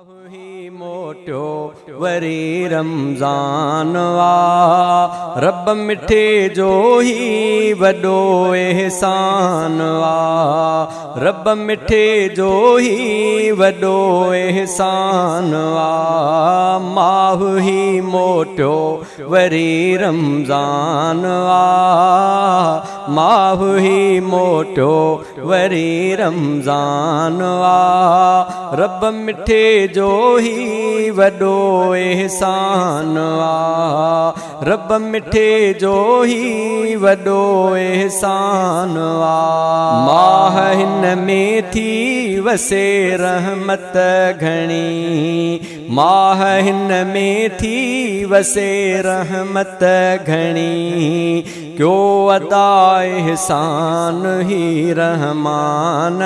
ही मोटियो वरी रमज़ान वा रब मिठे जो ही वॾो एहसान वा रब मिठे जो ही वॾो एहसान वा माह ही मोटियो वरी रमज़ान वा माह ही मोटियो वरी रमज़ान वा रब मिठे जो ही वॾो एहसान वा रब मिठे जो ही वॾो एहसान वा माह हिन में थी वसे रहमत घणी माह हिन में थी वसे रहमत घणी क्यों अदा एहसान ही रहमान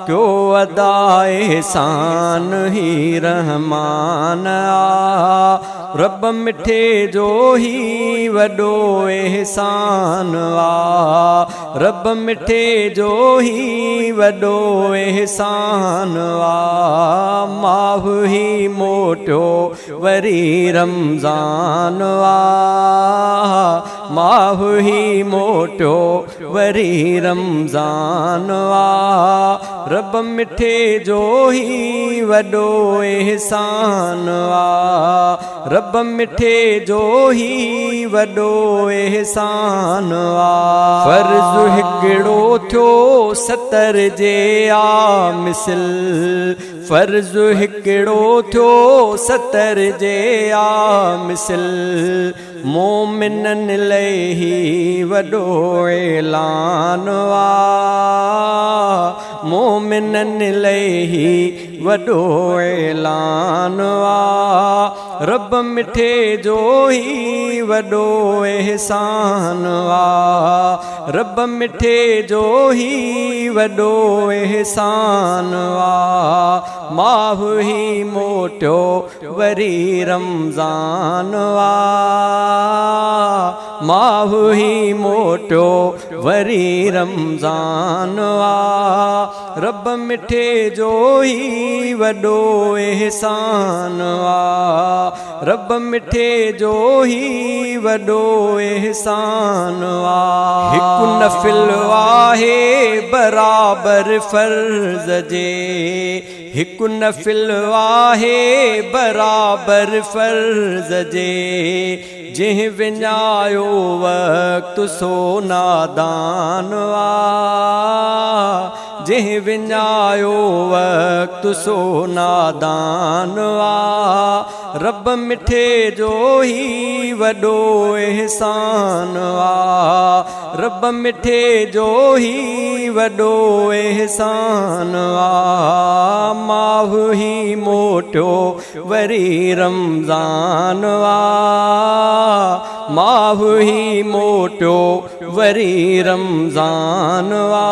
क्यों अदा एहसान ही रहमान रब मिठे जो ही वॾो एहसान वा रब मिठे जो ही वॾो एहसान वा माह ही मोटियो वरी रमज़ान वा माह ही मोटियो वरी रमज़ान वा रब मिठे जो ही वॾो एहसान वा रब मिठे जो ही वॾो एहसान वा फर्ज़ हिकिड़ो थियो 70 जे आ मिसल फर्ज़ हिकिड़ो थियो 70 जे आ मिसल मोमिनन लई ही वॾो ऐलान वा मोमिनन लई ही वॾो ऐलान वा रब मिठे जो ही वॾो एहसान वा रब मिठे जो ही वॾो एहसान वा माह ही मोटियो वरी रमज़ान वा माह ही मोटियो वरी रमज़ान वा रब मिठे जो ही वॾो एहसान वा रब मिठे जो ही वॾो एहसान वा हिकु नफ़िल आहे बराबर फर्ज़ जे हिकु नफ़िल आहे बराबर फर्ज़ जे जिह विञायो वक़्तु सो नादान वा जिह विञायो वक़्तु सो नादान वा रब मिठे जो ही वॾो एहसान वा रब मिठे जो ही वॾो एहसान वा माह ही मोटियो वरी रमज़ान वा माह ही मोटियो वरी रमज़ान वा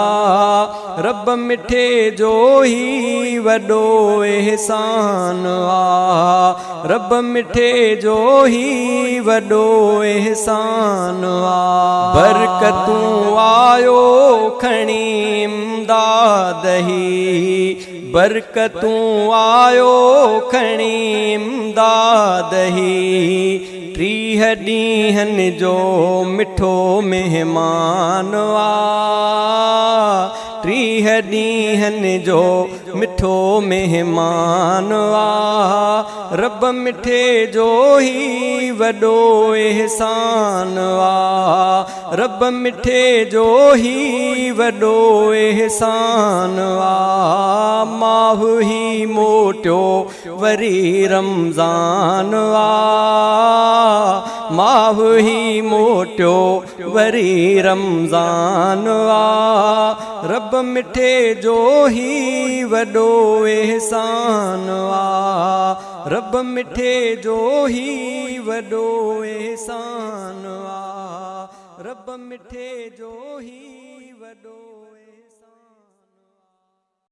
रब मिठे जो ही वॾो एहसान वा रब मिठे जो ही वॾो एहसान वा बरकतूं आयो खणी इमदाद ही बरकतूं आयो खणी इमदाद ही 30 ॾींहनि जो मिठो मेहमान वा 30 ॾींहनि जो मिठो मेहमान वा रब मिठे जो ही वॾो एहसान वा रब मिठे जो ही वॾो एहसान वा माह ही मोटियो वरी रमज़ान वा माह ही मोटियो वरी रमज़ान वा रब मिठे जो ही वॾो एहसान वा रब मिठे जो ही वॾो एहसान वा रब मिठे जो ही वॾो